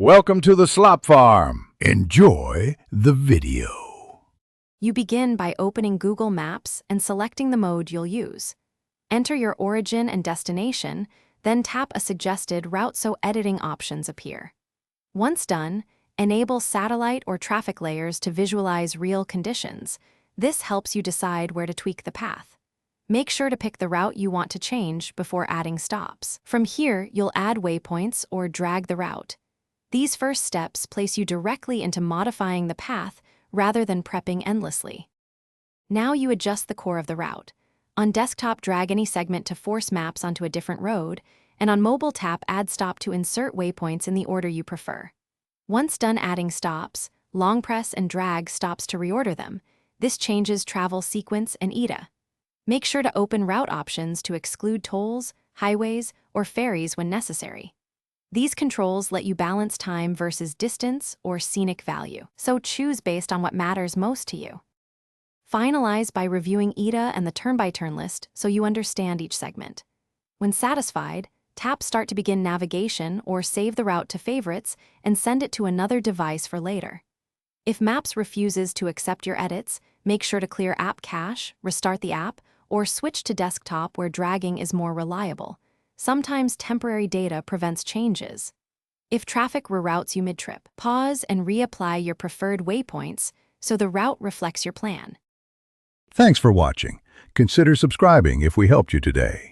Welcome to the slop farm. Enjoy the video. You begin by opening Google Maps and selecting the mode you'll use. Enter your origin and destination, then tap a suggested route so editing options appear. Once done, enable satellite or traffic layers to visualize real conditions. This helps you decide where to tweak the path. Make sure to pick the route you want to change before adding stops. From here, you'll add waypoints or drag the route. These first steps place you directly into modifying the path rather than prepping endlessly. Now you adjust the core of the route. On desktop, drag any segment to force maps onto a different road, and on mobile, tap Add Stop to insert waypoints in the order you prefer. Once done adding stops, long press and drag stops to reorder them. This changes travel sequence and ETA. Make sure to open route options to exclude tolls, highways, or ferries when necessary. These controls let you balance time versus distance or scenic value, so choose based on what matters most to you. Finalize by reviewing ETA and the turn-by-turn list so you understand each segment. When satisfied, tap Start to begin navigation or save the route to favorites and send it to another device for later. If Maps refuses to accept your edits, make sure to clear app cache, restart the app, or switch to desktop where dragging is more reliable. Sometimes temporary data prevents changes. If traffic reroutes you mid-trip, pause and reapply your preferred waypoints so the route reflects your plan. Thanks for watching. Consider subscribing if we helped you today.